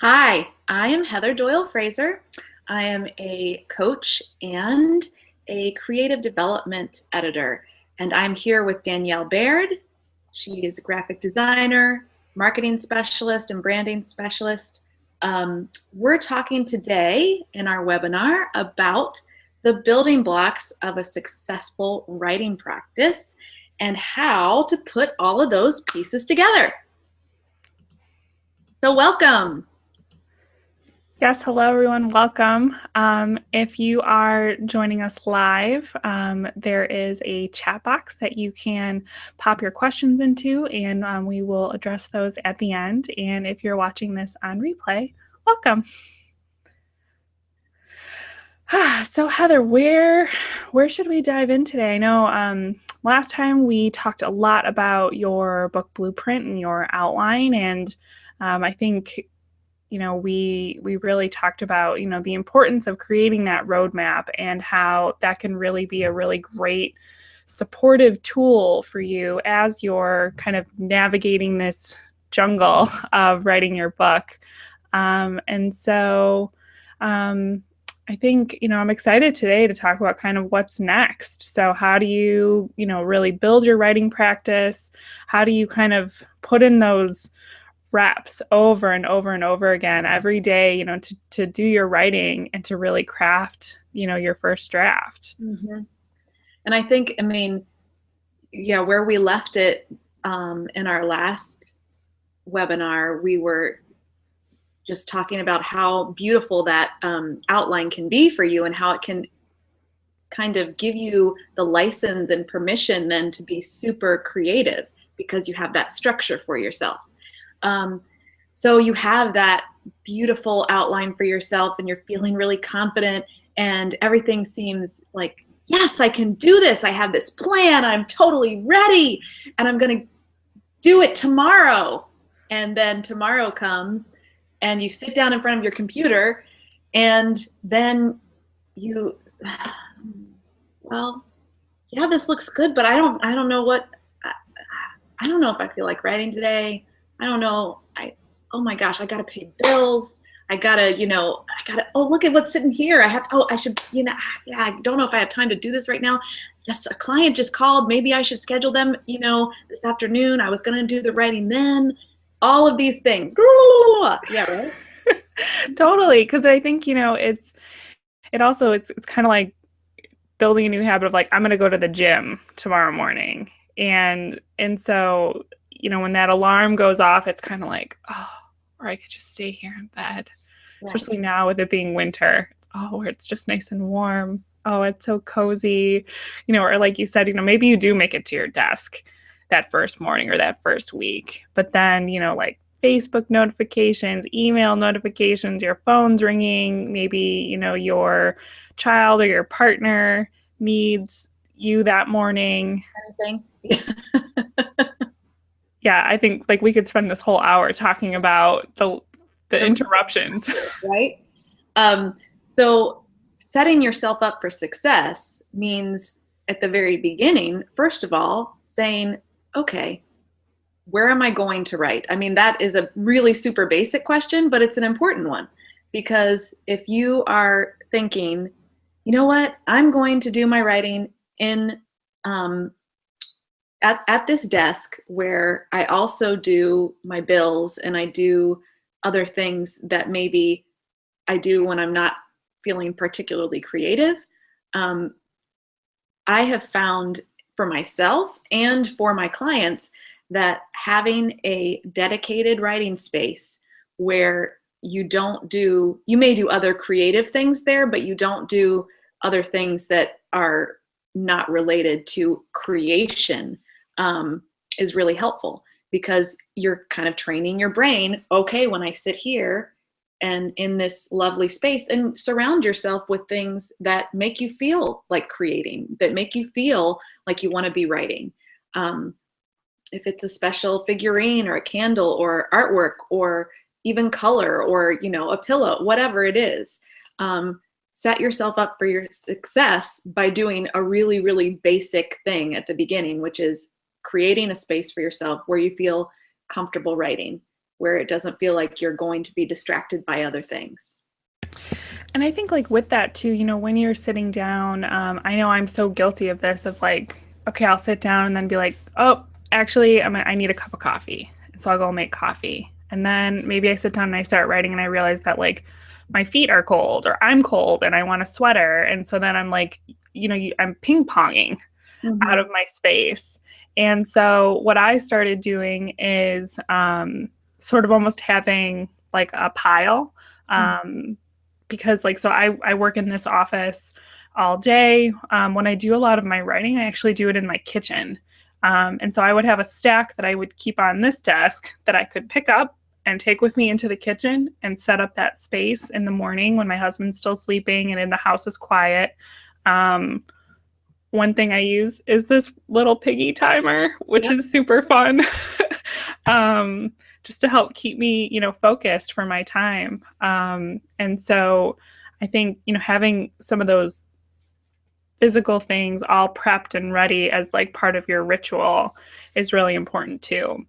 Hi, I am Heather Doyle Fraser. I am a coach and a creative development editor, and I'm here with Danielle Baird. She is a graphic designer, marketing specialist, and branding specialist. We're talking today in our webinar about the building blocks of a successful writing practice and how to put all of those pieces together. So, welcome. Yes, hello everyone, welcome. If you are joining us live, there is a chat box that you can pop your questions into, and we will address those at the end. And if you're watching this on replay, welcome. So Heather, where should we dive in today? I know last time we talked a lot about your book blueprint and your outline, and I think we really talked about, the importance of creating that roadmap and how that can really be a really great supportive tool for you as you're kind of navigating this jungle of writing your book. And so I think, I'm excited today to talk about kind of what's next. So how do you, really build your writing practice? How do you kind of put in those reps over and over and over again every day, to do your writing and to really craft, your first draft. Mm-hmm. And I think, where we left it in our last webinar, we were just talking about how beautiful that outline can be for you and how it can kind of give you the license and permission then to be super creative because you have that structure for yourself. So you have that beautiful outline for yourself and you're feeling really confident and everything seems like, yes, I can do this. I have this plan. I'm totally ready and I'm going to do it tomorrow. And then tomorrow comes and you sit down in front of your computer and then you, well, yeah, this looks good, but I don't know what, I don't know if I feel like writing today. I don't know. Oh my gosh, I got to pay bills. I gotta, oh, look at what's sitting here. I should, yeah, I don't know if I have time to do this right now. Yes, a client just called. Maybe I should schedule them, this afternoon. I was going to do the writing then. All of these things. Yeah, right? Totally. Because I think, it's kind of like building a new habit of like, I'm going to go to the gym tomorrow morning. And so, when that alarm goes off, it's kind of like, oh, or I could just stay here in bed, right. Especially now with it being winter. Oh, where it's just nice and warm. Oh, it's so cozy, or like you said, maybe you do make it to your desk that first morning or that first week, but then, like Facebook notifications, email notifications, your phone's ringing, maybe, your child or your partner needs you that morning. Anything. Yeah, I think like we could spend this whole hour talking about the interruptions. Right? So setting yourself up for success means at the very beginning, first of all, saying, okay, where am I going to write? I mean, that is a really super basic question, but it's an important one because if you are thinking, you know what, I'm going to do my writing in at this desk where I also do my bills and I do other things that maybe I do when I'm not feeling particularly creative. I have found for myself and for my clients that having a dedicated writing space where you may do other creative things there, but you don't do other things that are not related to creation is really helpful because you're kind of training your brain, okay, when I sit here and in this lovely space and surround yourself with things that make you feel like creating, that make you feel like you want to be writing. If it's a special figurine or a candle or artwork or even color or, a pillow, whatever it is, set yourself up for your success by doing a really, really basic thing at the beginning, which is creating a space for yourself where you feel comfortable writing. where it doesn't feel like you're going to be distracted by other things. And I think like with that too, when you're sitting down, I know I'm so guilty of this, of like, okay, I'll sit down and then be like, oh, actually, I need a cup of coffee. And so I'll go make coffee. And then maybe I sit down and I start writing and I realize that like my feet are cold or I'm cold and I want a sweater. And so then I'm like, I'm ping ponging out of my space. And so what I started doing is sort of almost having like a pile. Because like, so I work in this office all day. When I do a lot of my writing, I actually do it in my kitchen. And so I would have a stack that I would keep on this desk that I could pick up and take with me into the kitchen and set up that space in the morning when my husband's still sleeping and in the house is quiet. One thing I use is this little piggy timer, which is super fun. Just to help keep me, focused for my time. And so I think, having some of those physical things all prepped and ready as like part of your ritual is really important too.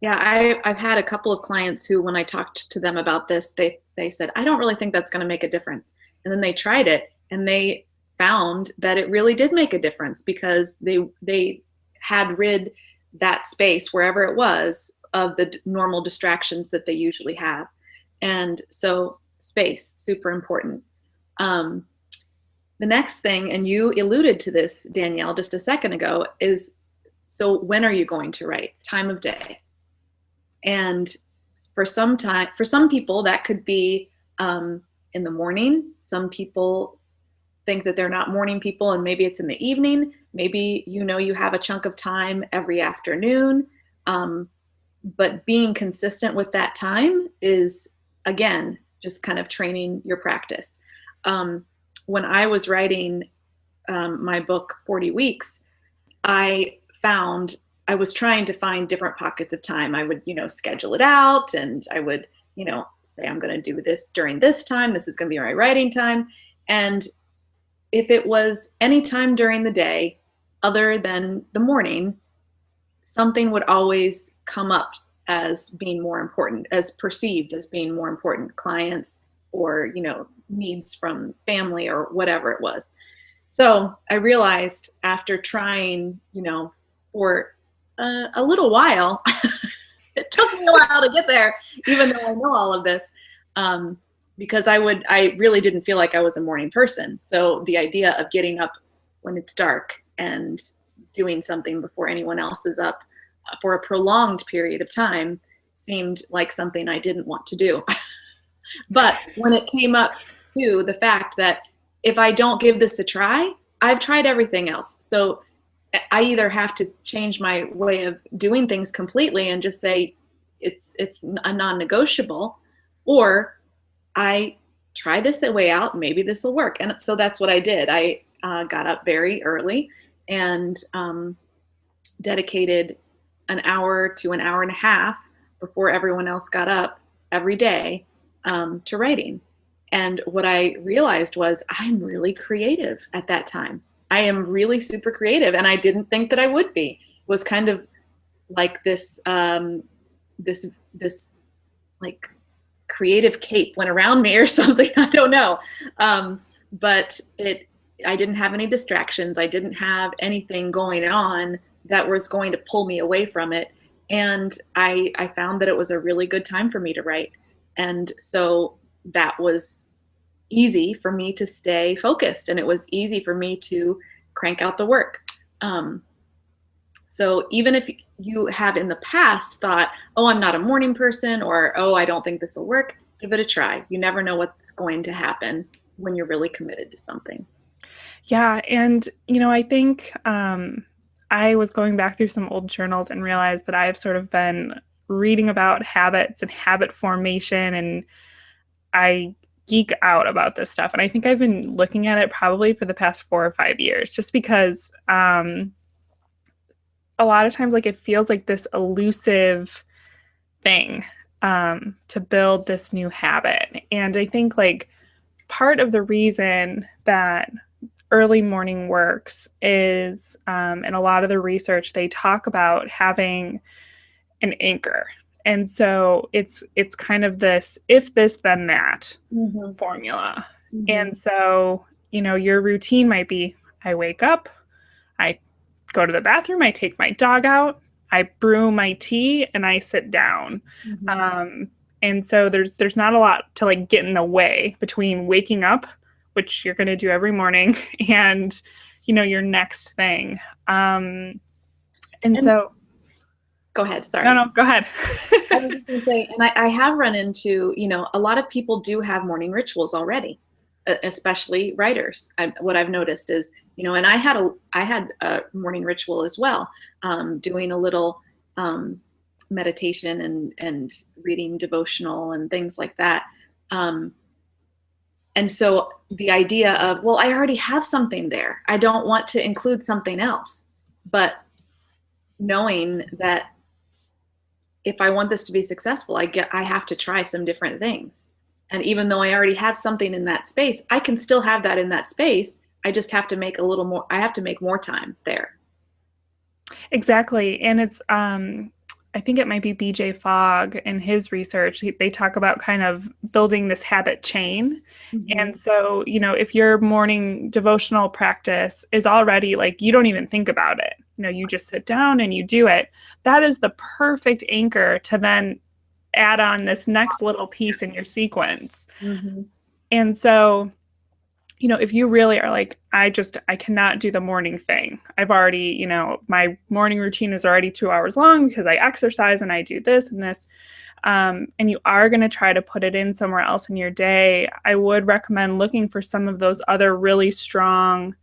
Yeah, I've had a couple of clients who, when I talked to them about this, they said, I don't really think that's going to make a difference. And then they tried it and they found that it really did make a difference, because they had rid that space, wherever it was, of the normal distractions that they usually have. And so space, super important. The next thing, and you alluded to this, Danielle, just a second ago, is, so when are you going to write? Time of day. And for some people that could be in the morning. Some people think that they're not morning people and maybe it's in the evening. Maybe you have a chunk of time every afternoon. But being consistent with that time is, again, just kind of training your practice. When I was writing my book, 40 Weeks, I was trying to find different pockets of time. I would, schedule it out, and I would, say, I'm going to do this during this time. This is going to be my writing time. And if it was any time during the day other than the morning, something would always come up as being more important, as perceived as being more important, clients or, needs from family or whatever it was. So I realized after trying, for a little while, it took me a while to get there, even though I know all of this, because I really didn't feel like I was a morning person. So the idea of getting up when it's dark and doing something before anyone else is up for a prolonged period of time seemed like something I didn't want to do. But when it came up to the fact that if I don't give this a try, I've tried everything else. So I either have to change my way of doing things completely and just say it's a non-negotiable, or I try this way out, maybe this will work. And so that's what I did. I got up very early and dedicated an hour to an hour and a half before everyone else got up every day to writing. And what I realized was I'm really creative at that time. I am really super creative, and I didn't think that I would be. It was kind of like this like creative cape went around me or something. I don't know. But I didn't have any distractions. I didn't have anything going on that was going to pull me away from it. And I found that it was a really good time for me to write. And so that was easy for me to stay focused, and it was easy for me to crank out the work. So even if you have in the past thought, oh, I'm not a morning person, or, oh, I don't think this will work, give it a try. You never know what's going to happen when you're really committed to something. Yeah. And, I think I was going back through some old journals and realized that I've sort of been reading about habits and habit formation, and I geek out about this stuff. And I think I've been looking at it probably for the past 4 or 5 years, just because a lot of times, like, it feels like this elusive thing to build this new habit. And I think like part of the reason that early morning works is, in a lot of the research, they talk about having an anchor. And so it's kind of this if this then that Mm-hmm. formula. Mm-hmm. And so, your routine might be I wake up, I go to the bathroom, I take my dog out, I brew my tea, and I sit down. Mm-hmm. Um, and so there's not a lot to like get in the way between waking up, which you're going to do every morning, and your next thing. And And so go ahead. no, Sorry. no, go ahead. I was just going to say, and I have run into, a lot of people do have morning rituals already, especially writers. What I've noticed is, and I had a morning ritual as well, doing a little meditation and reading devotional and things like that. Um, and so the idea of, well, I already have something there. I don't want to include something else. But knowing that if I want this to be successful, I have to try some different things. And even though I already have something in that space, I can still have that in that space. I just have to make a little more, I have to make more time there. Exactly. And it's, I think it might be BJ Fogg in his research. They talk about kind of building this habit chain. Mm-hmm. And so, if your morning devotional practice is already like, you don't even think about it, you just sit down and you do it. That is the perfect anchor to then add on this next little piece in your sequence. Mm-hmm. And so, if you really are like, I cannot do the morning thing. I've already, my morning routine is already 2 hours long because I exercise and I do this and this. And you are going to try to put it in somewhere else in your day. I would recommend looking for some of those other really strong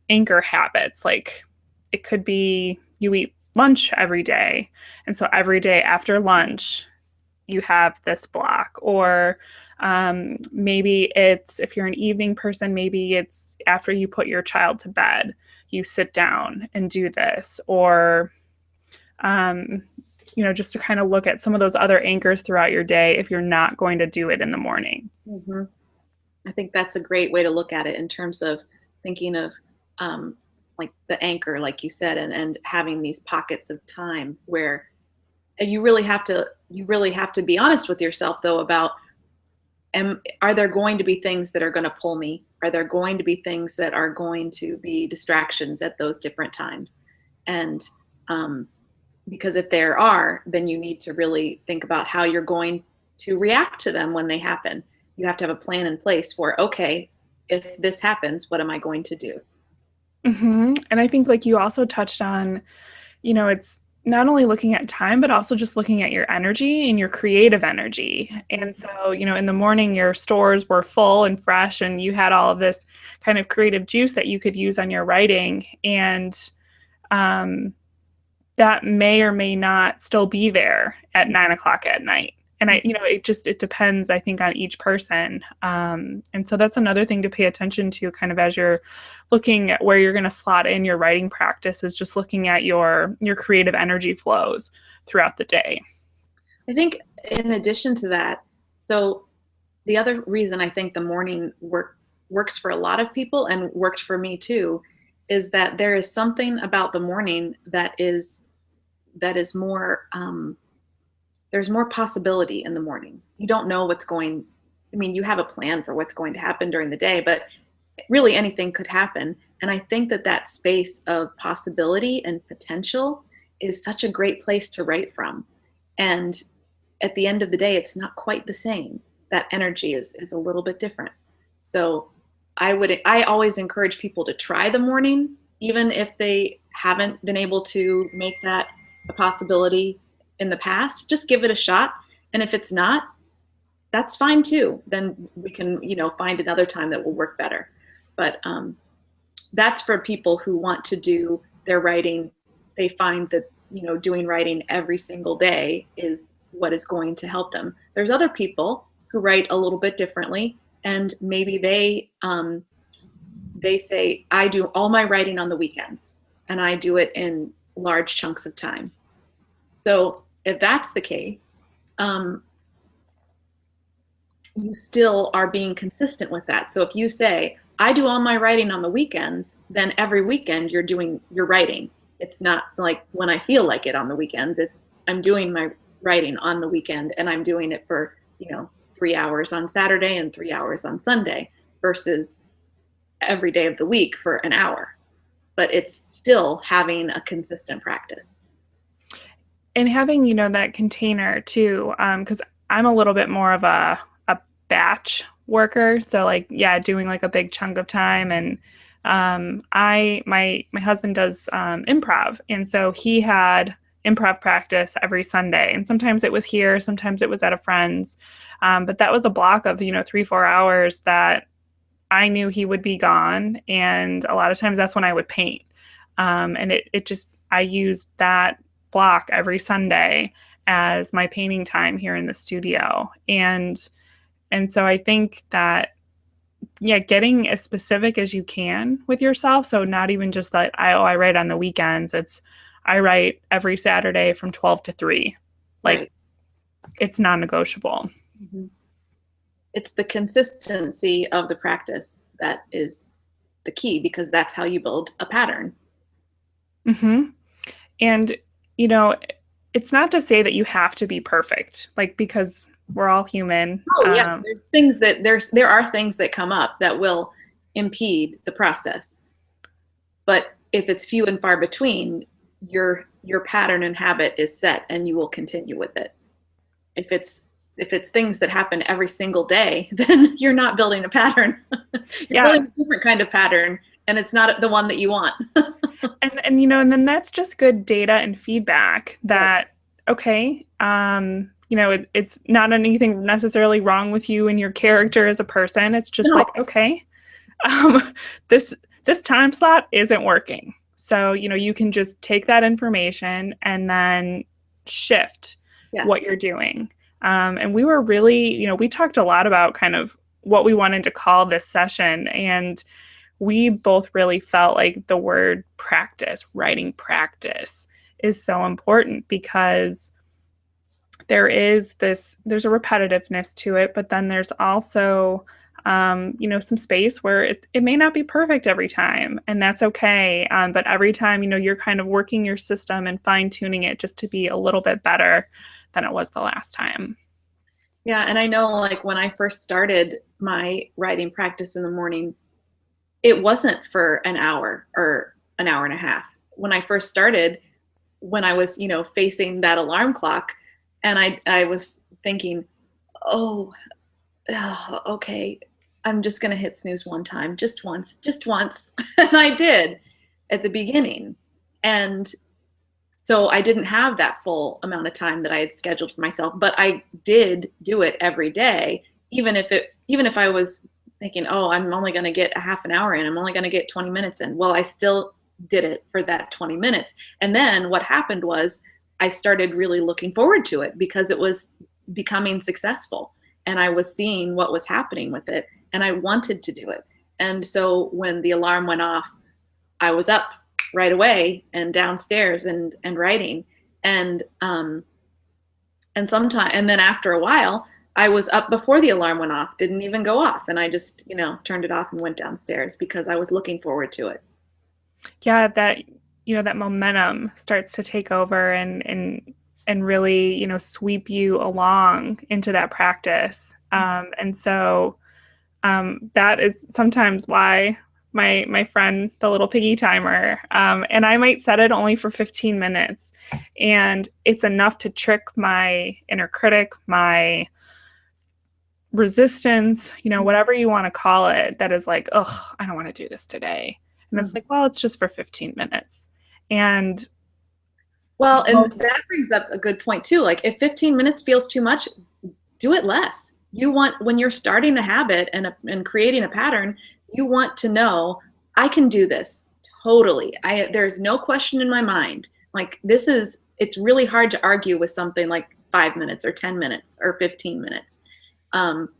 anchor habits. Like it could be you eat lunch every day. And so every day after lunch, you have this block. Or maybe it's, if you're an evening person, maybe it's after you put your child to bed, you sit down and do this. Or, just to kind of look at some of those other anchors throughout your day if you're not going to do it in the morning. Mm-hmm. I think that's a great way to look at it in terms of thinking of like the anchor, like you said, and having these pockets of time where you really have to be honest with yourself though about, are there going to be things that are going to pull me? Are there going to be things that are going to be distractions at those different times? And because if there are, then you need to really think about how you're going to react to them when they happen. You have to have a plan in place for, okay, if this happens, what am I going to do? Mm-hmm. And I think like you also touched on, it's not only looking at time, but also just looking at your energy and your creative energy. And so, in the morning, your stores were full and fresh, and you had all of this kind of creative juice that you could use on your writing. And that may or may not still be there at 9 o'clock at night. And it depends, I think, on each person. And so that's another thing to pay attention to kind of as you're looking at where you're going to slot in your writing practice, is just looking at your creative energy flows throughout the day. I think in addition to that, so the other reason I think the morning works for a lot of people and worked for me too, is that there is something about the morning that is more, there's more possibility in the morning. You don't know you have a plan for what's going to happen during the day, but really anything could happen. And I think that space of possibility and potential is such a great place to write from. And at the end of the day, it's not quite the same. That energy is a little bit different. So I always encourage people to try the morning, even if they haven't been able to make that a possibility in the past. Just give it a shot. And if it's not, that's fine too. Then we can, find another time that will work better. But that's for people who want to do their writing. They find that, doing writing every single day is what is going to help them. There's other people who write a little bit differently, and maybe they say, I do all my writing on the weekends, and I do it in large chunks of time. So if that's the case, you still are being consistent with that. So if you say, I do all my writing on the weekends, then every weekend you're writing. It's not like when I feel like it on the weekends. I'm doing my writing on the weekend, and I'm doing it for, 3 hours on Saturday and 3 hours on Sunday versus every day of the week for an hour. But it's still having a consistent practice. And having, that container too, because I'm a little bit more of a batch worker. So like, yeah, doing like a big chunk of time. And my husband does improv. And so he had improv practice every Sunday. And sometimes it was here, sometimes it was at a friend's. But that was a block of, 3-4 hours that I knew he would be gone. And a lot of times that's when I would paint. And it just, I used that block every Sunday as my painting time here in the studio. And so I think that, yeah, getting as specific as you can with yourself. So not even just that I write on the weekends. It's I write every Saturday from 12 to 3. Like Right. It's non-negotiable. Mm-hmm. It's the consistency of the practice that is the key, because that's how you build a pattern. Mm-hmm. And, it's not to say that you have to be perfect, like, because we're all human. Oh yeah, there are things that come up that will impede the process. But if it's few and far between, your pattern and habit is set and you will continue with it. If it's things that happen every single day, then you're not building a pattern. You're building a different kind of pattern, and it's not the one that you want. and and then that's just good data and feedback that, okay, it's not anything necessarily wrong with you and your character as a person. It's just like, okay, this time slot isn't working. So, you can just take that information and then shift what you're doing. And we were really, we talked a lot about kind of what we wanted to call this session. And we both really felt like the word practice, writing practice, is so important, because there's a repetitiveness to it, but then there's also, some space where it may not be perfect every time, and that's okay. But every time, you're kind of working your system and fine tuning it just to be a little bit better than it was the last time. Yeah, and I know, like, when I first started my writing practice in the morning, it wasn't for an hour or an hour and a half. When I first started, when I was, facing that alarm clock, and I was thinking, oh, okay, I'm just going to hit snooze one time, just once. And I did at the beginning. And so I didn't have that full amount of time that I had scheduled for myself, but I did do it every day, even if I was thinking, oh, I'm only going to get a half an hour in, I'm only going to get 20 minutes in. Well, I still did it for that 20 minutes. And then what happened was I started really looking forward to it, because it was becoming successful and I was seeing what was happening with it, and I wanted to do it. And so when the alarm went off, I was up right away and downstairs and writing. And then after a while, I was up before the alarm went off, didn't even go off. And I just, turned it off and went downstairs because I was looking forward to it. Yeah, that momentum starts to take over and really, sweep you along into that practice. And so that is sometimes why my friend, the little piggy timer, and I might set it only for 15 minutes. And it's enough to trick my inner critic, my resistance, whatever you want to call it, that is like, oh, I don't want to do this today. And it's like, well, it's just for 15 minutes. And that brings up a good point too. Like, if 15 minutes feels too much, do it less. When you're starting a habit and creating a pattern, you want to know, I can do this totally. There's no question in my mind. Like, it's really hard to argue with something like 5 minutes or 10 minutes or 15 minutes.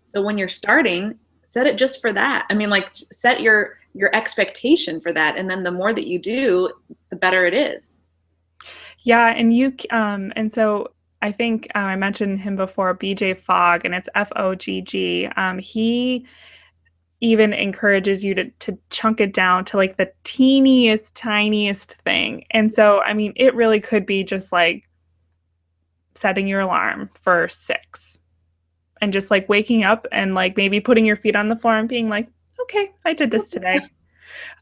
So when you're starting, set it just for that. I mean, like, set your expectation for that. And then the more that you do, the better it is. Yeah. And so I think I mentioned him before, BJ Fogg, and it's Fogg. He even encourages you to chunk it down to like the teeniest, tiniest thing. And so, I mean, it really could be just like setting your alarm for 6 and just like waking up and like maybe putting your feet on the floor and being like, okay, I did this today.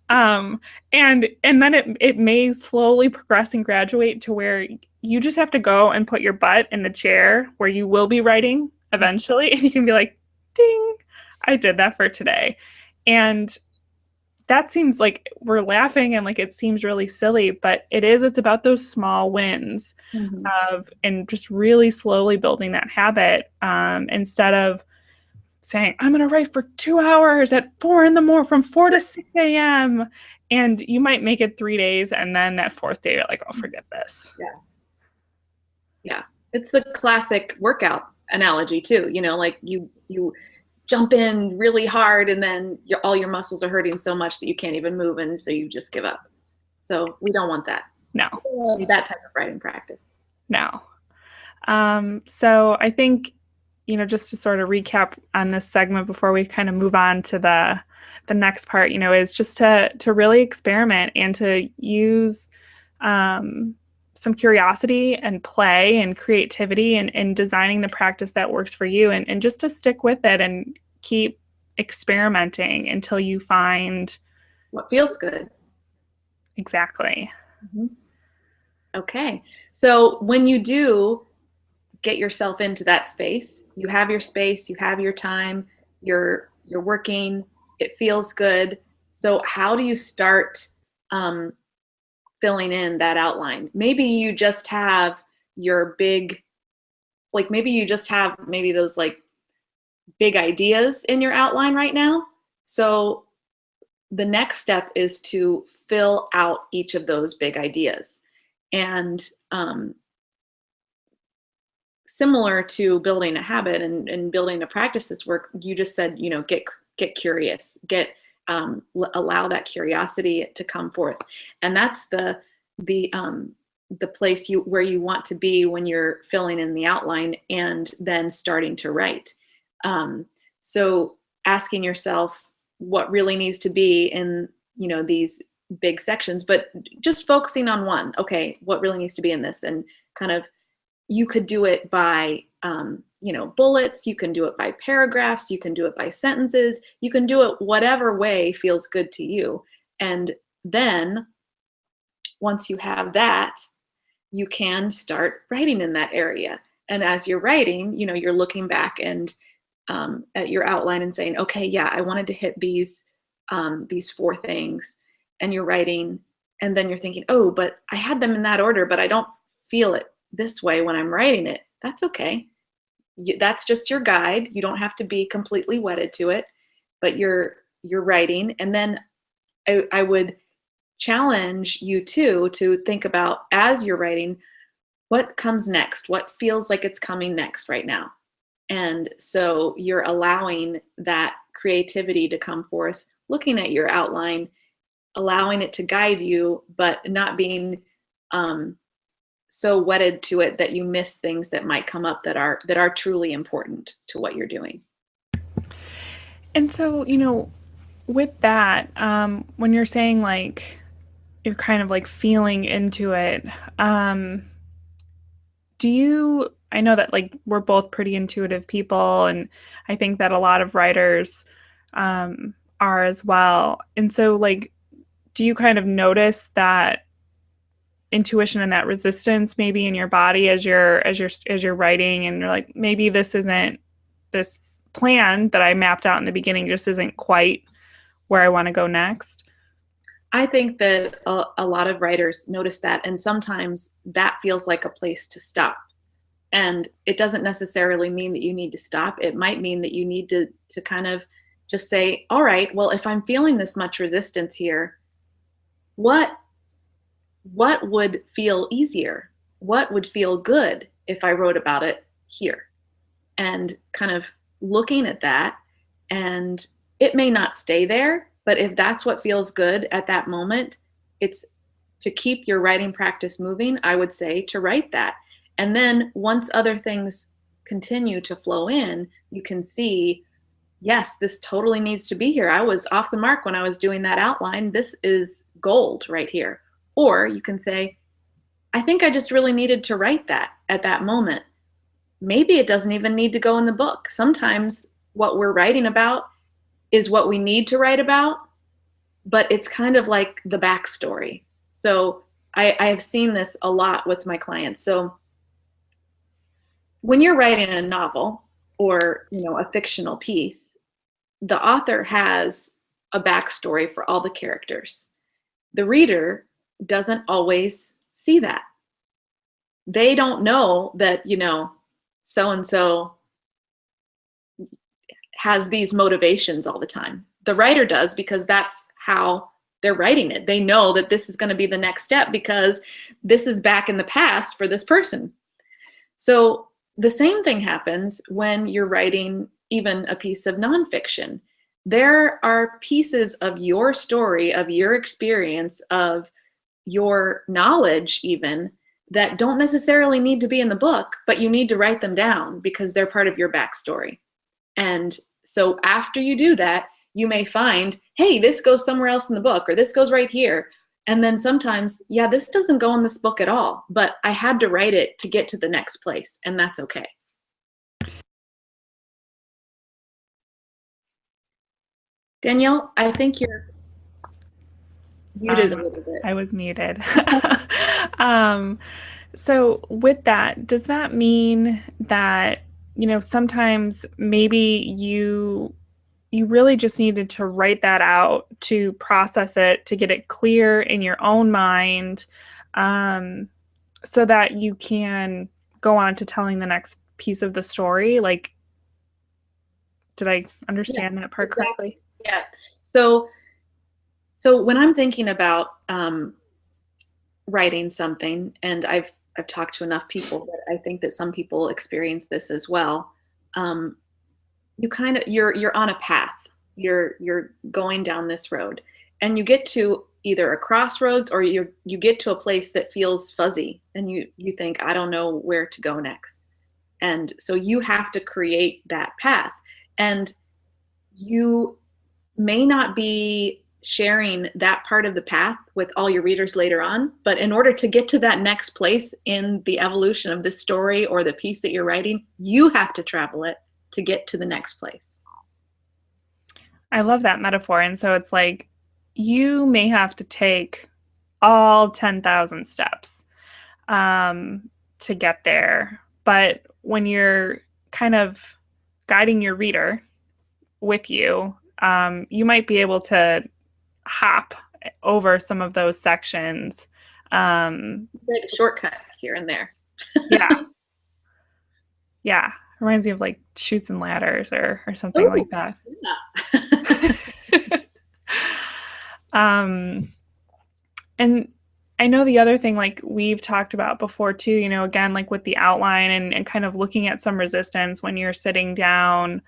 And then it may slowly progress and graduate to where you just have to go and put your butt in the chair where you will be writing eventually, and you can be like, ding, I did that for today. And that seems like we're laughing and like it seems really silly, but it's about those small wins of and just really slowly building that habit, instead of saying, I'm going to write for 2 hours at 4 in the morning from 4 to 6 a.m. And you might make it 3 days. And then that 4th day, you're like, oh, forget this. Yeah. Yeah. It's the classic workout analogy too. You know, like you jump in really hard and then all your muscles are hurting so much that you can't even move. And so you just give up. So we don't want that. No. We don't want that type of writing practice. No. So I think, you know, just to sort of recap on this segment before we kind of move on to the next part, you know, is just to really experiment and to use some curiosity and play and creativity and designing the practice that works for you, and just to stick with it and keep experimenting until you find what feels good. Exactly. Okay. So when you do get yourself into that space, you have your space, you have your time, you're working, it feels good. So how do you start filling in that outline? Maybe you just have your big, like maybe you just have maybe those like big ideas in your outline right now. So the next step is to fill out each of those big ideas. And similar to building a habit and building a practice that's work, you just said, you know, get curious, allow that curiosity to come forth. And that's the place where you want to be when you're filling in the outline and then starting to write. So asking yourself what really needs to be in, you know, these big sections, but just focusing on one. Okay, what really needs to be in this? And kind of, you could do it by, you know, bullets. You can do it by paragraphs. You can do it by sentences. You can do it whatever way feels good to you. And then once you have that, you can start writing in that area. And as you're writing, you know, you're looking back and at your outline and saying, okay, yeah, I wanted to hit these 4 things. And you're writing, and then you're thinking, oh, but I had them in that order, but I don't feel it this way when I'm writing it. That's okay. That's just your guide. You don't have to be completely wedded to it, but you're writing. And then I would challenge you too to think about, as you're writing, what comes next? What feels like it's coming next right now? And so you're allowing that creativity to come forth, looking at your outline, allowing it to guide you, but not being so wedded to it that you miss things that might come up that are truly important to what you're doing. And so, you know, with that, when you're saying like you're kind of like feeling into it, I know that like we're both pretty intuitive people, and I think that a lot of writers are as well. And so like, do you kind of notice that intuition and that resistance maybe in your body as you're writing, and you're like, maybe this plan that I mapped out in the beginning just isn't quite where I want to go next? I think that a lot of writers notice that, and sometimes that feels like a place to stop. And it doesn't necessarily mean that you need to stop. It might mean that you need to kind of just say, all right, well, if I'm feeling this much resistance here, what would feel easier? What would feel good if I wrote about it here? And kind of looking at that, and it may not stay there, but if that's what feels good at that moment, it's to keep your writing practice moving, I would say to write that. And then once other things continue to flow in, you can see, yes, this totally needs to be here. I was off the mark when I was doing that outline. This is gold right here. Or you can say, I think I just really needed to write that at that moment. Maybe it doesn't even need to go in the book. Sometimes what we're writing about is what we need to write about, but it's kind of like the backstory. So I have seen this a lot with my clients. So when you're writing a novel or, a fictional piece, the author has a backstory for all the characters. The reader doesn't always see that. They don't know that, so-and-so has these motivations all the time. The writer does, because that's how they're writing it. They know that this is going to be the next step because this is back in the past for this person. So the same thing happens when you're writing even a piece of nonfiction. There are pieces of your story, of your experience, of your knowledge even, that don't necessarily need to be in the book, but you need to write them down because they're part of your backstory. And so after you do that, you may find, hey, this goes somewhere else in the book, or this goes right here. And then sometimes, yeah, this doesn't go in this book at all, but I had to write it to get to the next place, and that's okay. Danielle, I think you're muted a little bit. I was muted. So with that, does that mean that, sometimes maybe you really just needed to write that out to process it, to get it clear in your own mind, so that you can go on to telling the next piece of the story? Like, did I understand that part correctly? Yeah. So when I'm thinking about writing something, and I've talked to enough people that I think that some people experience this as well. You're on a path. You're going down this road, and you get to either a crossroads, or you get to a place that feels fuzzy, and you think, I don't know where to go next. And so you have to create that path, and you may not be sharing that part of the path with all your readers later on, but in order to get to that next place in the evolution of the story or the piece that you're writing, you have to travel it to get to the next place. I love that metaphor. And so it's like, you may have to take all 10,000 steps to get there. But when you're kind of guiding your reader with you, you might be able to hop over some of those sections. Like a shortcut here and there. Yeah. Reminds me of like Chutes and Ladders or something like that. Yeah. And I know the other thing, like we've talked about before too, again, like with the outline and kind of looking at some resistance when you're sitting down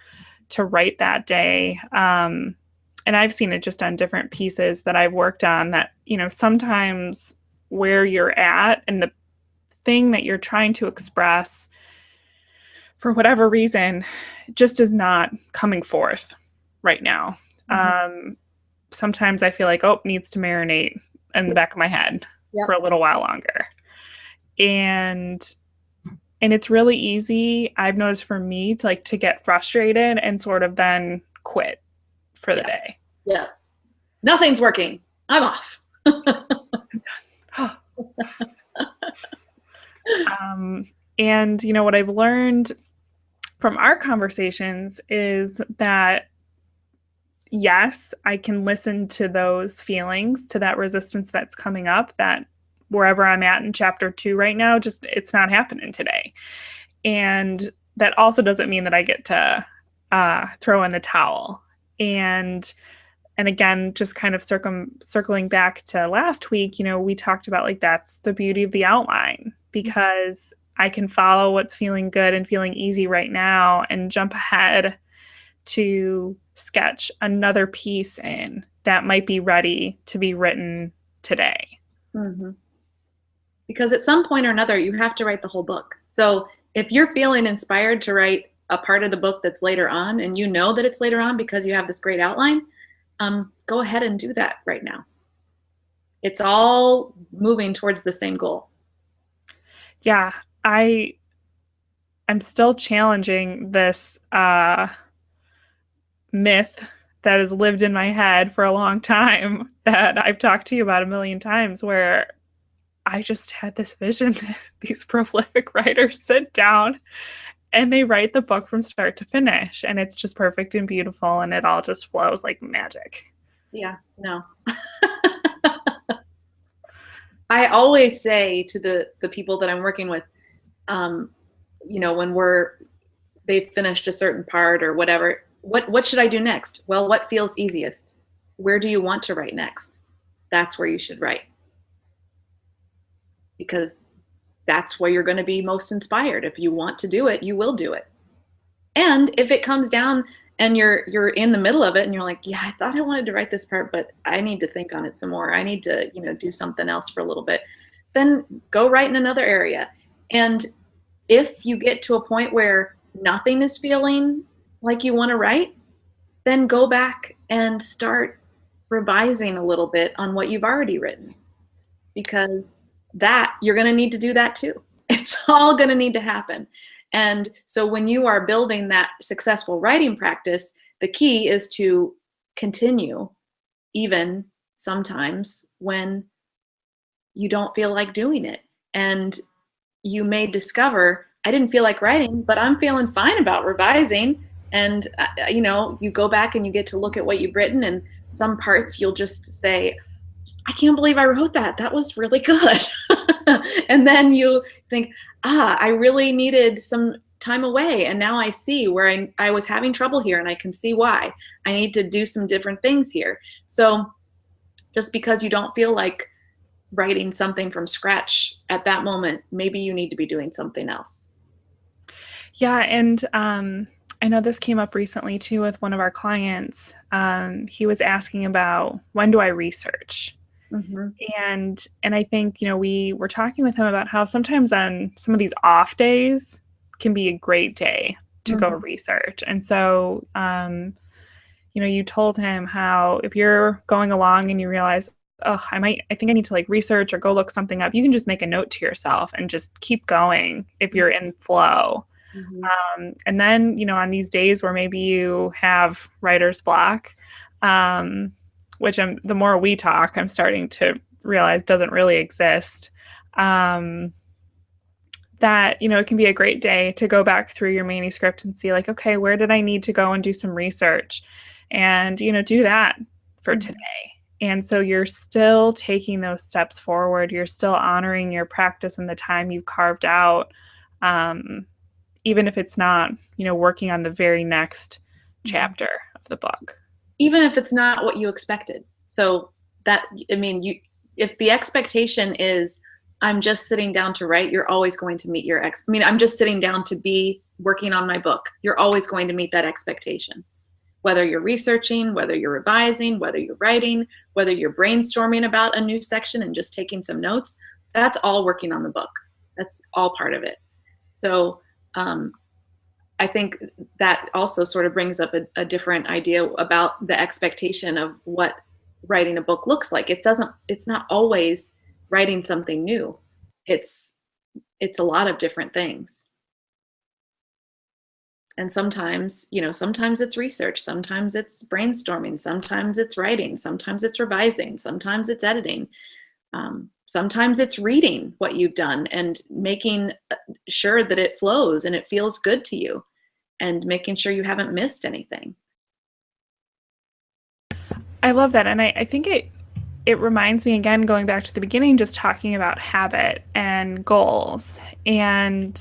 to write that day. And I've seen it just on different pieces that I've worked on that, sometimes where you're at and the thing that you're trying to express for whatever reason just is not coming forth right now. Mm-hmm. Sometimes I feel like, needs to marinate in the back of my head for a little while longer. And it's really easy, I've noticed, for me to get frustrated and sort of then quit for the day. Yeah. Nothing's working. I'm off. And what I've learned from our conversations is that, yes, I can listen to those feelings, to that resistance that's coming up, that wherever I'm at in chapter 2 right now, just it's not happening today. And that also doesn't mean that I get to throw in the towel. And again, just kind of circling back to last week, we talked about like that's the beauty of the outline, because I can follow what's feeling good and feeling easy right now and jump ahead to sketch another piece in that might be ready to be written today. Mm-hmm. Because at some point or another, you have to write the whole book. So if you're feeling inspired to write a part of the book that's later on, and you know that it's later on because you have this great outline, go ahead and do that right now. It's all moving towards the same goal. Yeah. I'm still challenging this myth that has lived in my head for a long time that I've talked to you about a million times, where I just had this vision that these prolific writers sit down and they write the book from start to finish, and it's just perfect and beautiful, and it all just flows like magic. Yeah, no. I always say to the people that I'm working with, when they've finished a certain part or whatever, what should I do next? Well, what feels easiest? Where do you want to write next? That's where you should write, because that's where you're going to be most inspired. If you want to do it, you will do it. And if it comes down and you're in the middle of it and you're like, yeah, I thought I wanted to write this part, but I need to think on it some more. I need to, do something else for a little bit. Then go write in another area. And if you get to a point where nothing is feeling like you want to write, then go back and start revising a little bit on what you've already written, because that you're going to need to do that too. It's all going to need to happen. And so when you are building that successful writing practice, the key is to continue, even sometimes when you don't feel like doing it. And you may discover, I didn't feel like writing, but I'm feeling fine about revising. And, you go back and you get to look at what you've written, and some parts you'll just say, I can't believe I wrote that. That was really good. And then you think, I really needed some time away. And now I see where I was having trouble here, and I can see why. I need to do some different things here. So just because you don't feel like writing something from scratch at that moment, maybe you need to be doing something else. Yeah. And I know this came up recently too with one of our clients. He was asking about, when do I research? Mm-hmm. And I think, we were talking with him about how sometimes on some of these off days can be a great day to go research. And so, you told him how if you're going along and you realize, oh, I think I need to research or go look something up, you can just make a note to yourself and just keep going if you're in flow. Mm-hmm. And then, on these days where maybe you have writer's block, which the more we talk, I'm starting to realize doesn't really exist, that, it can be a great day to go back through your manuscript and see okay, where did I need to go and do some research, and, do that for today. And so you're still taking those steps forward. You're still honoring your practice and the time you've carved out, even if it's not, working on the very next chapter of the book. Even if it's not what you expected. So that, if the expectation is, I'm just sitting down to write, you're always going to meet I'm just sitting down to be working on my book. You're always going to meet that expectation. Whether you're researching, whether you're revising, whether you're writing, whether you're brainstorming about a new section and just taking some notes, that's all working on the book. That's all part of it. So I think that also sort of brings up a different idea about the expectation of what writing a book looks like. It's not always writing something new. It's a lot of different things. And sometimes it's research, sometimes it's brainstorming, sometimes it's writing, sometimes it's revising, sometimes it's editing. Sometimes it's reading what you've done and making sure that it flows and it feels good to you, and making sure you haven't missed anything. I love that. And I think it reminds me, again, going back to the beginning, just talking about habit and goals. And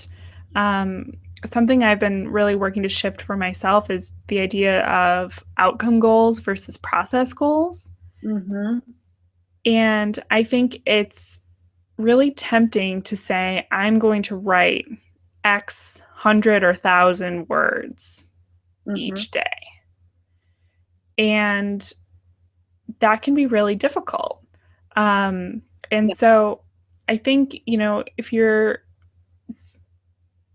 something I've been really working to shift for myself is the idea of outcome goals versus process goals. Mm-hmm. And I think it's really tempting to say, I'm going to write X 100 or 1,000 words each day. And that can be really difficult. So I think, if you're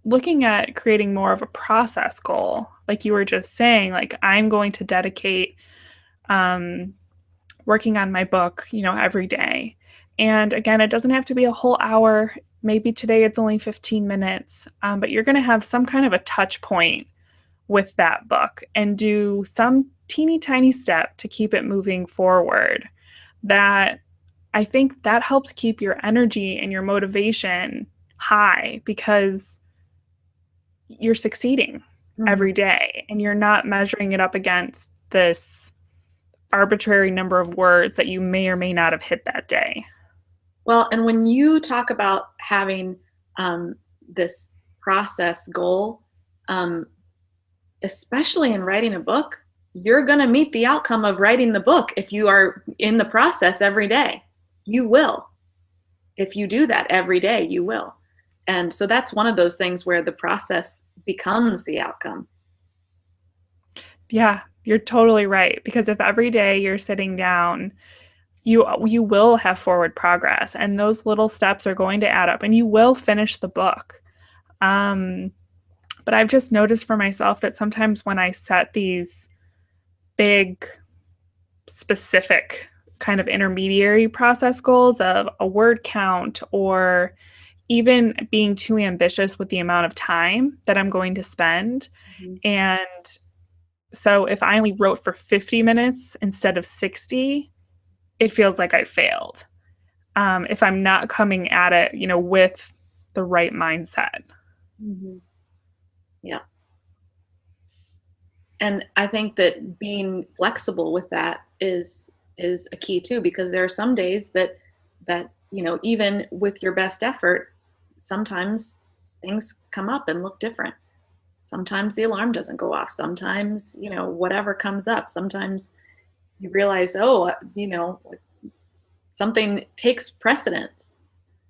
looking at creating more of a process goal, like you were just saying, I'm going to dedicate working on my book, every day. And again, it doesn't have to be a whole hour. Maybe today it's only 15 minutes, but you're going to have some kind of a touch point with that book and do some teeny tiny step to keep it moving forward. That I think that helps keep your energy and your motivation high because you're succeeding Mhm. every day and you're not measuring it up against this arbitrary number of words that you may or may not have hit that day. Well, and when you talk about having this process goal, um, especially in writing a book, you're going to meet the outcome of writing the book if you are in the process every day. You will. If you do that every day, you will. And so that's one of those things where the process becomes the outcome. Yeah, you're totally right. Because if every day you're sitting down, you will have forward progress, and those little steps are going to add up, and you will finish the book. Um, but I've just noticed for myself that sometimes when I set these big, specific kind of intermediary process goals of a word count or even being too ambitious with the amount of time that I'm going to spend. Mhm. And so if I only wrote for 50 minutes instead of 60, it feels like I failed. If I'm not coming at it, with the right mindset. Mhm. Yeah. And I think that being flexible with that is a key too, because there are some days that even with your best effort, sometimes things come up and look different. Sometimes the alarm doesn't go off. Sometimes whatever comes up. Sometimes you realize, oh, something takes precedence.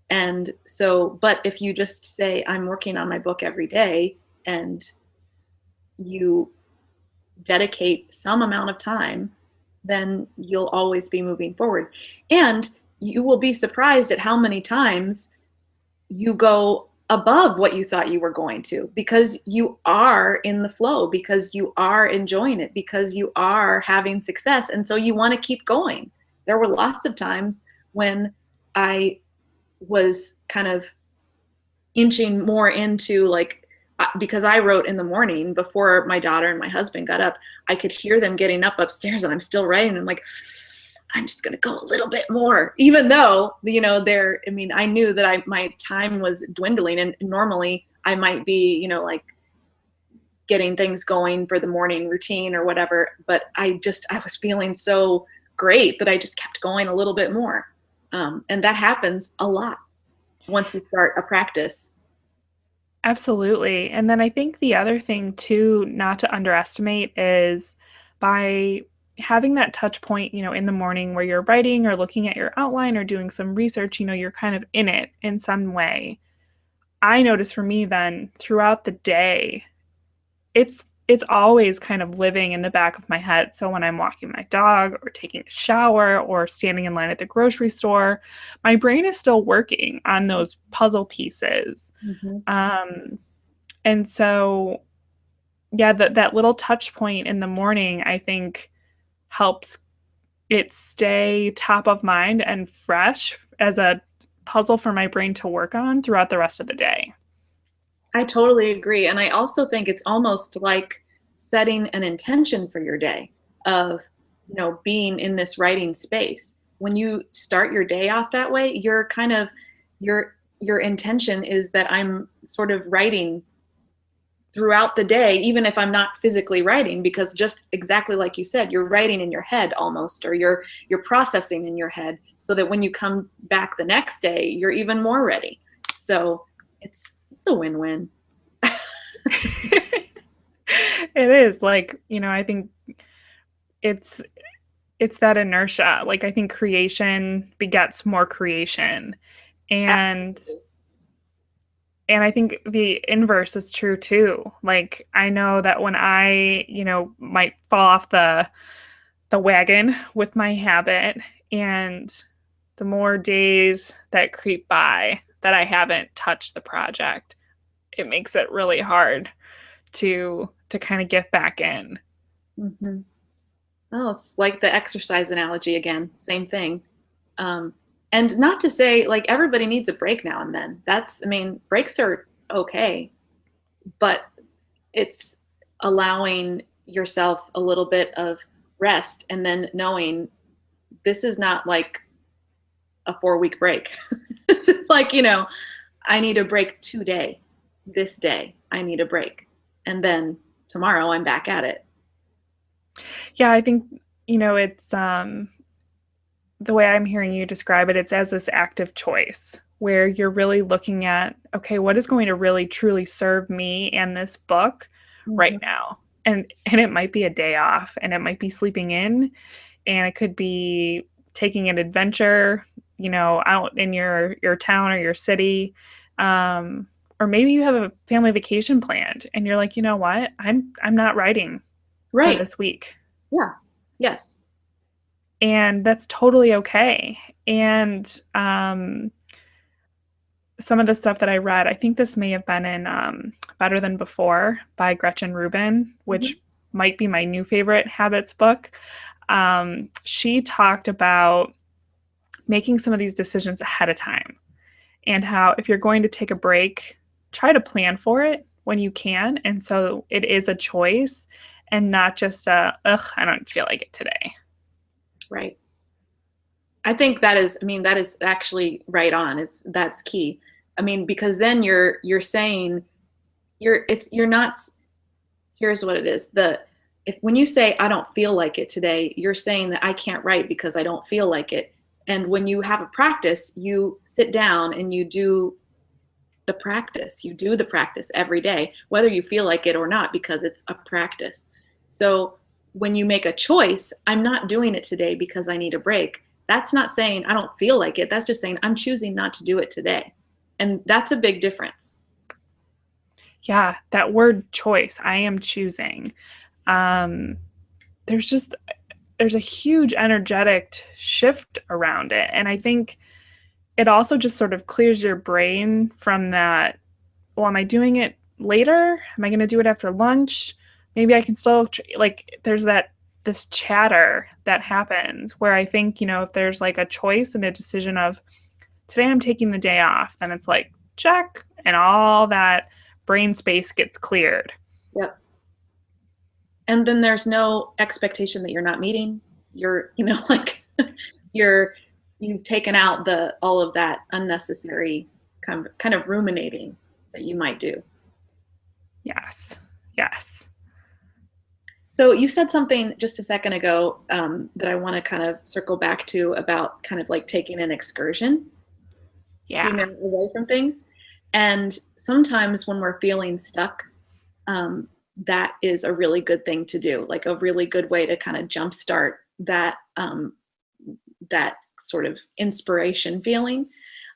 And so, but if you just say, I'm working on my book every day, and you dedicate some amount of time, then you'll always be moving forward. And you will be surprised at how many times you go above what you thought you were going to, because you are in the flow, because you are enjoying it, because you are having success. And so you want to keep going. There were lots of times when I was kind of inching more into like, because I wrote in the morning before my daughter and my husband got up, I could hear them getting up upstairs and I'm still writing. I'm like, I'm just going to go a little bit more, even though, I mean, I knew that my time was dwindling, and normally I might be, like getting things going for the morning routine or whatever. But I was feeling so great that I just kept going a little bit more. And that happens a lot once you start a practice. Absolutely. And then I think the other thing too, not to underestimate, is by having that touch point, in the morning where you're writing or looking at your outline or doing some research, you're kind of in it in some way. I notice for me then throughout the day, it's always kind of living in the back of my head. So when I'm walking my dog or taking a shower or standing in line at the grocery store, my brain is still working on those puzzle pieces. Mm-hmm. Um, and so, yeah, that little touch point in the morning, I think, helps it stay top of mind and fresh as a puzzle for my brain to work on throughout the rest of the day. I totally agree. And I also think it's almost like setting an intention for your day of, being in this writing space. When you start your day off that way, you're kind of your intention is that I'm sort of writing throughout the day, even if I'm not physically writing, because just exactly like you said, you're writing in your head almost, or you're processing in your head, so that when you come back the next day, you're even more ready. So it's a win-win. It is like, I think it's it's that inertia. Like I think creation begets more creation. And I think the inverse is true too. Like I know that when I, might fall off the wagon with my habit, and the more days that creep by that I haven't touched the project, it makes it really hard to kind of get back in. Mm-hmm. Oh, it's like the exercise analogy again. Same thing. Um, And not to say like everybody needs a break now and then. I mean, breaks are okay, but it's allowing yourself a little bit of rest and then knowing this is not like a 4-week break. It's like, I need a break today. This day, I need a break. And then tomorrow I'm back at it. Yeah, I think, it's the way I'm hearing you describe it, it's as this active choice where you're really looking at, okay, what is going to really truly serve me and this book right now? And it might be a day off, and it might be sleeping in, and it could be taking an adventure, out in your town or your city. Or maybe you have a family vacation planned and you're like, you know what? I'm not writing for Right. this week. Yeah. Yes. And that's totally okay. And some of the stuff that I read, I think this may have been in Better Than Before by Gretchen Rubin, which might be my new favorite habits book. She talked about making some of these decisions ahead of time, and how if you're going to take a break, try to plan for it when you can. And so it is a choice and not just I don't feel like it today. Right. I think that is actually right on. That's key. I mean, because then you're saying you're not, here's what it is. When you say I don't feel like it today, you're saying that I can't write because I don't feel like it. And when you have a practice, you sit down and you do the practice. You do the practice every day, whether you feel like it or not, because it's a practice. So when you make a choice, I'm not doing it today because I need a break. That's not saying I don't feel like it. That's just saying I'm choosing not to do it today. And that's a big difference. Yeah, that word choice, I am choosing. There's a huge energetic shift around it. And I think it also just sort of clears your brain from that, well, am I doing it later? Am I going to do it after lunch? Maybe I can still, there's this chatter that happens where I think, if there's like a choice and a decision of today I'm taking the day off, then it's like, check, and all that brain space gets cleared. Yep. And then there's no expectation that you're not meeting. You're, you've taken out all of that unnecessary kind of ruminating that you might do. Yes. Yes. So you said something just a second ago that I want to kind of circle back to about kind of like taking an excursion. Yeah. Away from things. And sometimes when we're feeling stuck, that is a really good thing to do, like a really good way to kind of jumpstart that sort of inspiration feeling.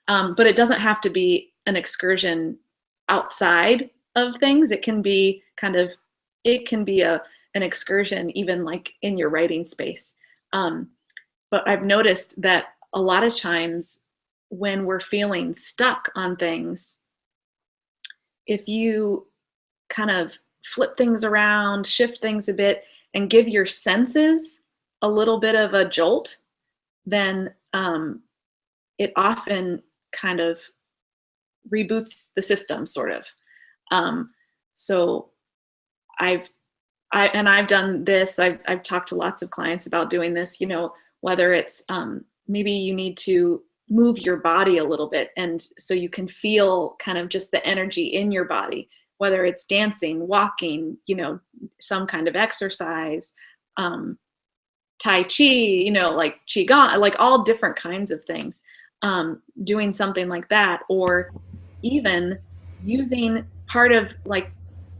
But it doesn't have to be an excursion outside of things. It can be an excursion even like in your writing space. But I've noticed that a lot of times when we're feeling stuck on things, if you kind of flip things around, shift things a bit, and give your senses a little bit of a jolt, then it often kind of reboots the system, sort of. So I've done this. I've talked to lots of clients about doing this. Whether it's maybe you need to move your body a little bit, and so you can feel kind of just the energy in your body, whether it's dancing, walking, some kind of exercise, Tai Chi, like Qigong, like all different kinds of things, doing something like that, or even using part of, like,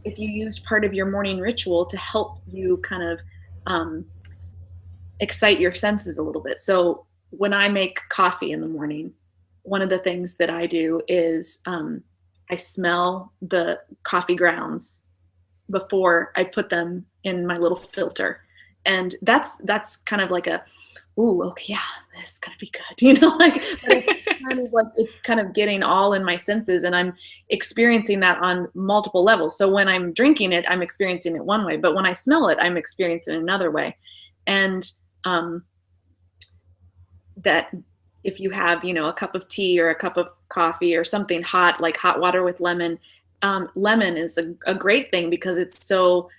if you used part of your morning ritual to help you kind of excite your senses a little bit. So when I make coffee in the morning, one of the things that I do is I smell the coffee grounds before I put them in my little filter. And that's kind of like okay, yeah, this is gonna be good, it's kind of getting all in my senses, and I'm experiencing that on multiple levels. So when I'm drinking it, I'm experiencing it one way, but when I smell it, I'm experiencing it another way. And that if you have, a cup of tea or a cup of coffee or something hot, like hot water with lemon, lemon is a great thing because it's so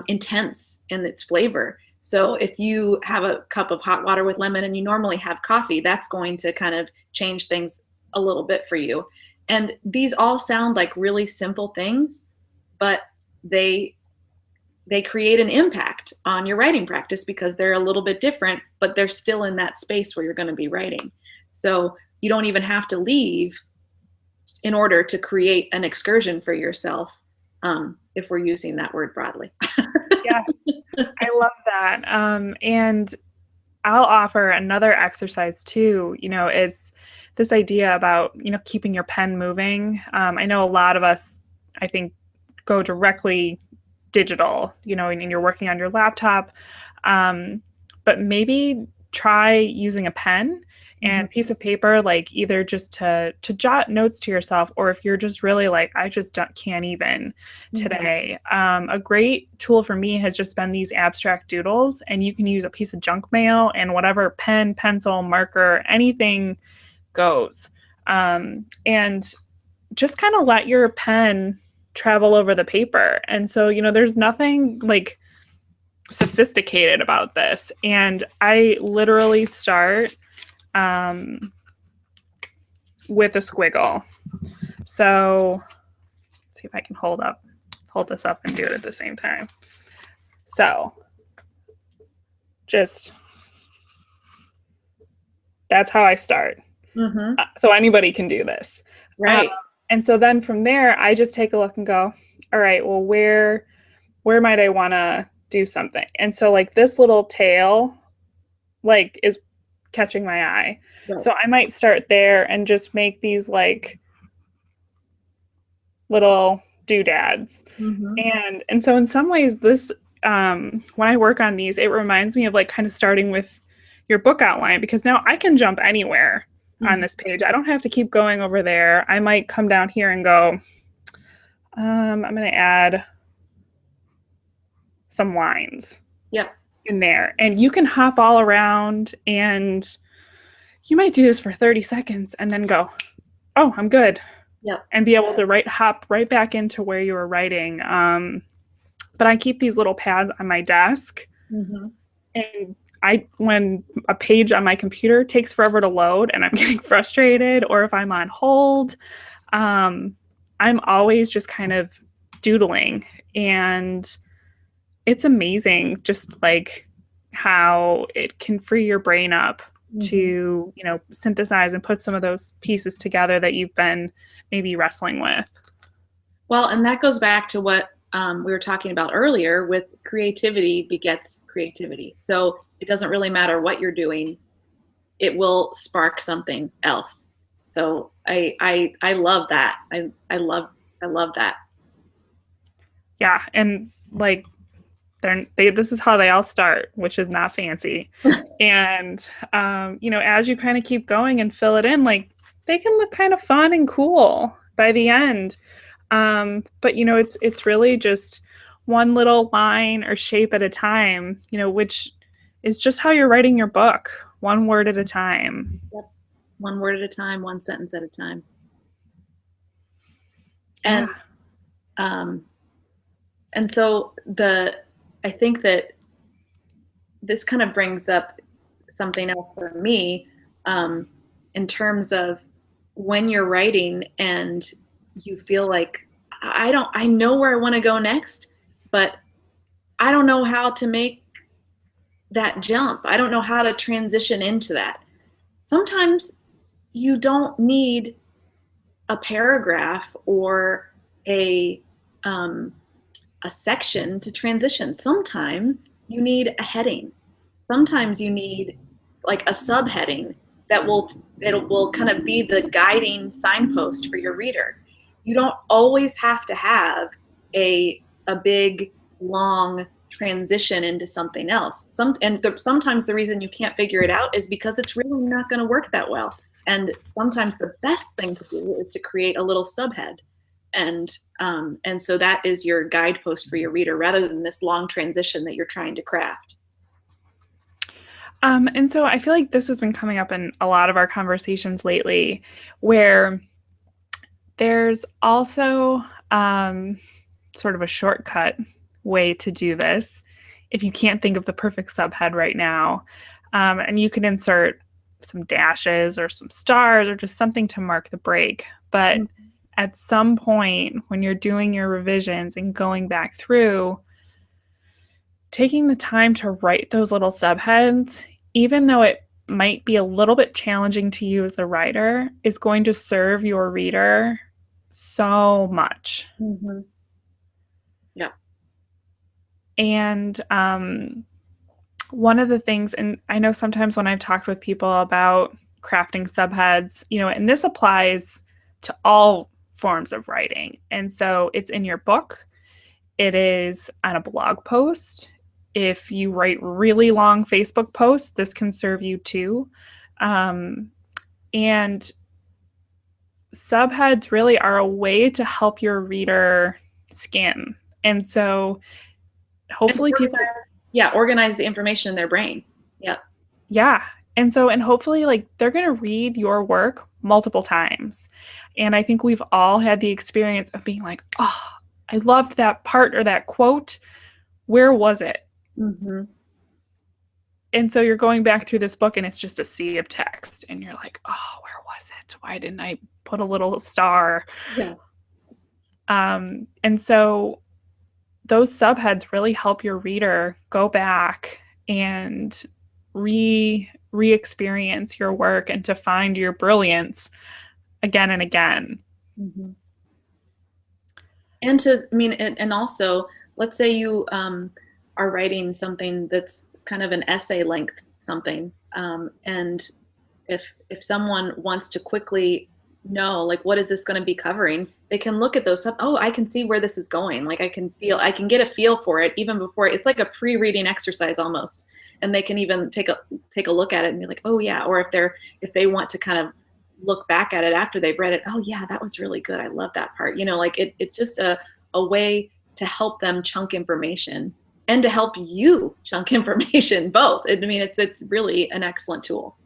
intense in its flavor. So if you have a cup of hot water with lemon and you normally have coffee, that's going to kind of change things a little bit for you. And these all sound like really simple things, but they create an impact on your writing practice because they're a little bit different, but they're still in that space where you're going to be writing. So you don't even have to leave in order to create an excursion for yourself, if we're using that word broadly. Yeah, I love that. And I'll offer another exercise too. It's this idea about, keeping your pen moving. I know a lot of us, I think, go directly digital, and you're working on your laptop. But maybe try using a pen and piece of paper, like either just to jot notes to yourself, or if you're just really like, I just can't even today. A great tool for me has just been these abstract doodles, and you can use a piece of junk mail and whatever pen, pencil, marker, anything goes. And just kind of let your pen travel over the paper. And so, there's nothing like sophisticated about this. And I literally start with a squiggle. So let's see if I can hold this up and do it at the same time. So just, that's how I start. So anybody can do this. Right. And so then from there, I just take a look and go, all right, well, where might I want to do something? And so like this little tail, like, is catching my eye. Right. So I might start there and just make these like little doodads. And so in some ways, this, when I work on these, it reminds me of like kind of starting with your book outline, because now I can jump anywhere on this page. I don't have to keep going over there. I might come down here and go, I'm going to add some lines in there. And you can hop all around, and you might do this for 30 seconds and then go, oh, I'm good. And be able to hop right back into where you were writing. But I keep these little pads on my desk. And when a page on my computer takes forever to load and I'm getting frustrated, or if I'm on hold, I'm always just kind of doodling. And it's amazing just like how it can free your brain up to, synthesize and put some of those pieces together that you've been maybe wrestling with. Well, and that goes back to what we were talking about earlier with creativity begets creativity. So it doesn't really matter what you're doing. It will spark something else. So I love that. I love that. Yeah. And like, this is how they all start, which is not fancy. And, as you kind of keep going and fill it in, like they can look kind of fun and cool by the end. But it's really just one little line or shape at a time, which is just how you're writing your book, one word at a time. Yep. One word at a time, one sentence at a time. And, and so I think that this kind of brings up something else for me, in terms of when you're writing and you feel like I know where I want to go next, but I don't know how to make that jump. I don't know how to transition into that. Sometimes you don't need a paragraph or a section to transition. Sometimes you need a heading. Sometimes you need like a subheading that will kind of be the guiding signpost for your reader. You don't always have to have a big, long transition into something else. Sometimes the reason you can't figure it out is because it's really not going to work that well. And sometimes the best thing to do is to create a little subhead. And so that is your guidepost for your reader rather than this long transition that you're trying to craft. And so I feel like this has been coming up in a lot of our conversations lately, where there's also sort of a shortcut way to do this if you can't think of the perfect subhead right now. And you can insert some dashes or some stars or just something to mark the break. But at some point, when you're doing your revisions and going back through, taking the time to write those little subheads, even though it might be a little bit challenging to you as a writer, is going to serve your reader so much. Mm-hmm. Yeah. And one of the things, and I know sometimes when I've talked with people about crafting subheads, and this applies to all forms of writing. And so it's in your book, it is on a blog post. If you write really long Facebook posts, this can serve you too. And subheads really are a way to help your reader skim. And so hopefully people organize the information in their brain. Yeah. And hopefully they're going to read your work multiple times. And I think we've all had the experience of being like, oh, I loved that part or that quote. Where was it? Mm-hmm. And so you're going back through this book and it's just a sea of text and you're like, oh, where was it? Why didn't I put a little star? Yeah. And so those subheads really help your reader go back and re-experience your work and to find your brilliance again and again. Mm-hmm. And also, let's say you are writing something that's kind of an essay length something, and if someone wants to quickly know, like, what is this going to be covering, they can look at those up. Oh, I can see where this is going. Like, I can get a feel for it even before. It's like a pre-reading exercise almost, and they can even take a look at it and be like, oh yeah. Or if they want to kind of look back at it after they've read it, oh yeah, that was really good, I love that part. It's just a way to help them chunk information and to help you chunk information both. I mean, it's really an excellent tool.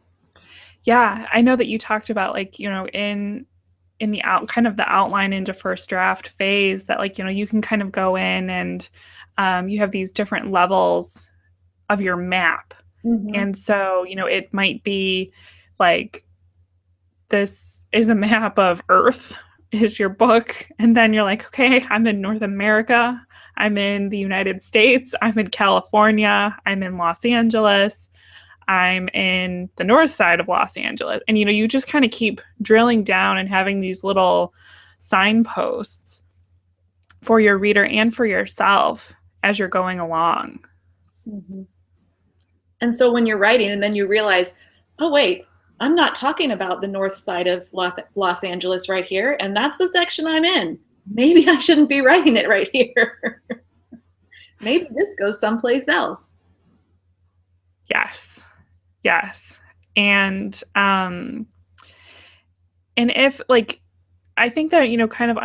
Yeah, I know that you talked about in the outline into first draft phase that you can kind of go in and you have these different levels of your map. Mm-hmm. And so, it might be like, this is a map of Earth is your book. And then you're like, okay, I'm in North America. I'm in the United States. I'm in California. I'm in Los Angeles. I'm in the north side of Los Angeles. And, you just kind of keep drilling down and having these little signposts for your reader and for yourself as you're going along. Mm-hmm. And so when you're writing and then you realize, oh, wait, I'm not talking about the north side of Los Angeles right here, and that's the section I'm in. Maybe I shouldn't be writing it right here. Maybe this goes someplace else. Yes. And if I think that, kind of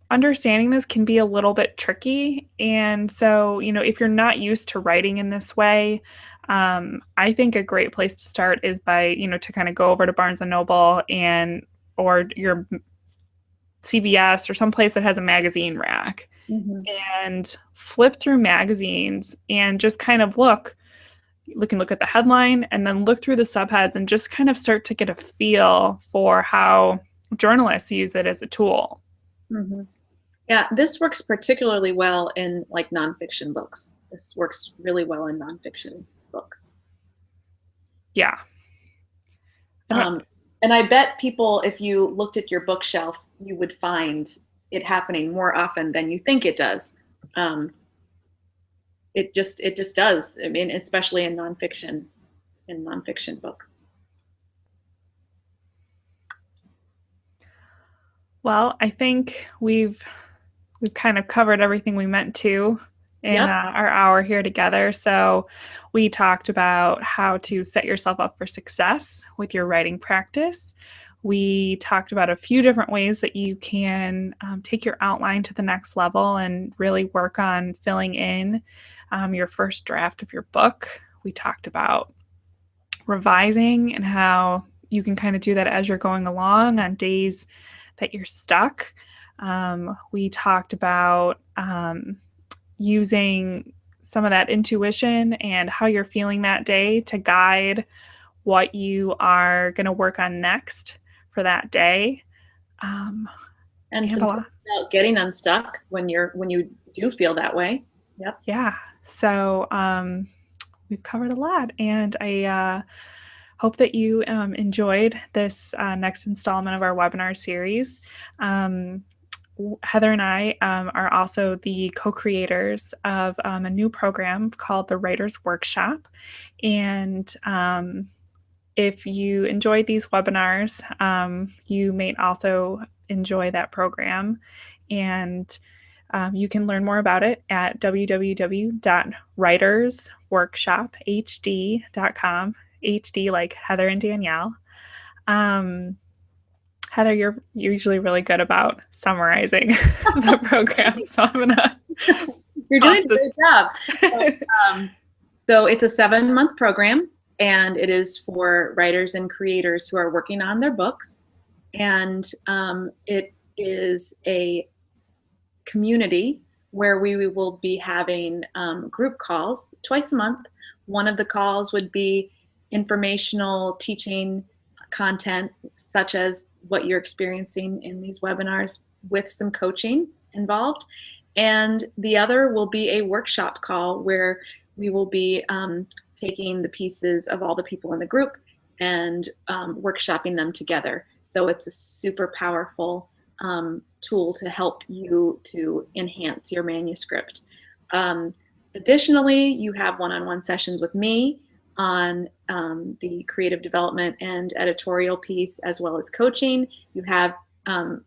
understanding this can be a little bit tricky. And so, if you're not used to writing in this way, I think a great place to start is by, to kind of go over to Barnes and Noble or your CVS or someplace that has a magazine rack, mm-hmm. and flip through magazines and just kind of look at the headline and then look through the subheads and just kind of start to get a feel for how journalists use it as a tool. Mm-hmm. Yeah, this works particularly well in nonfiction books. This works really well in nonfiction books. Yeah. And I bet people, if you looked at your bookshelf, you would find it happening more often than you think it does. It just does. I mean, especially in nonfiction books. Well, I think we've kind of covered everything we meant to in our hour here together. So we talked about how to set yourself up for success with your writing practice. We talked about a few different ways that you can take your outline to the next level and really work on filling in your first draft of your book. We talked about revising and how you can kind of do that as you're going along on days that you're stuck. We talked about using some of that intuition and how you're feeling that day to guide what you are going to work on next for that day. And some tips about getting unstuck when you do feel that way. Yep. Yeah. So we've covered a lot, and I hope that you enjoyed this next installment of our webinar series. Heather and I are also the co-creators of a new program called the Writers Workshop. And if you enjoyed these webinars, you may also enjoy that program. And you can learn more about it at www.writersworkshophd.com. HD like Heather and Danielle. Heather, you're usually really good about summarizing the program, so I'm gonna. You're doing a great job. But, so it's a 7-month program, and it is for writers and creators who are working on their books. And it is a community where we will be having group calls twice a month. One of the calls would be informational teaching content, such as what you're experiencing in these webinars, with some coaching involved. And the other will be a workshop call where we will be taking the pieces of all the people in the group and workshopping them together. So it's a super powerful tool to help you to enhance your manuscript. Additionally, you have one-on-one sessions with me on the creative development and editorial piece, as well as coaching. You have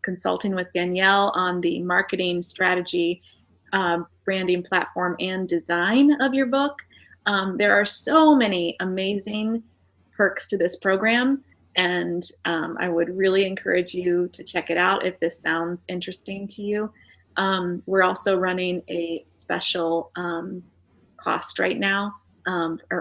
consulting with Danielle on the marketing strategy, branding platform, and design of your book. There are so many amazing perks to this program, and I would really encourage you to check it out if this sounds interesting to you. We're also running a special cost right now.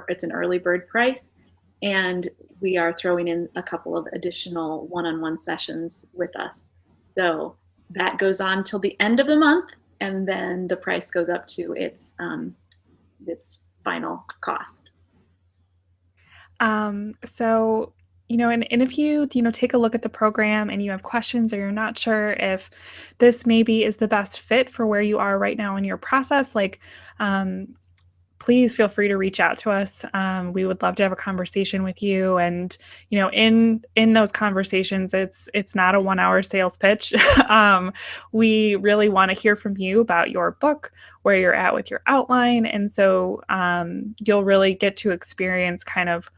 It's an early bird price, and we are throwing in a couple of additional one-on-one sessions with us. So that goes on till the end of the month, and then the price goes up to its final cost. So, and if you, take a look at the program and you have questions, or you're not sure if this maybe is the best fit for where you are right now in your process, please feel free to reach out to us. We would love to have a conversation with you. And, in those conversations, it's not a 1-hour sales pitch. We really want to hear from you about your book, where you're at with your outline. And so you'll really get to experience kind of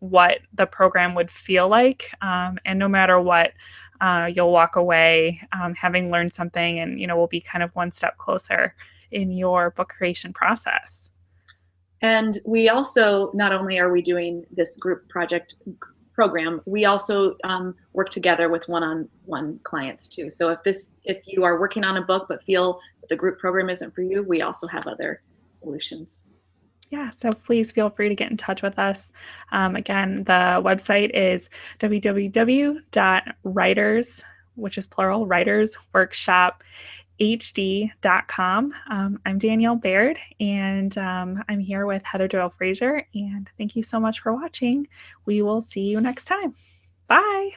what the program would feel like. And no matter what, you'll walk away having learned something, and, we'll be kind of one step closer in your book creation process. And we also, not only are we doing this group project program, we also work together with one-on-one clients too. So if you are working on a book but feel that the group program isn't for you, we also have other solutions. Yeah, so please feel free to get in touch with us. Again, the website is www.writers, which is plural, writersworkshophd.com. I'm Danielle Baird, and I'm here with Heather Doyle Fraser, and thank you so much for watching. We will see you next time. Bye.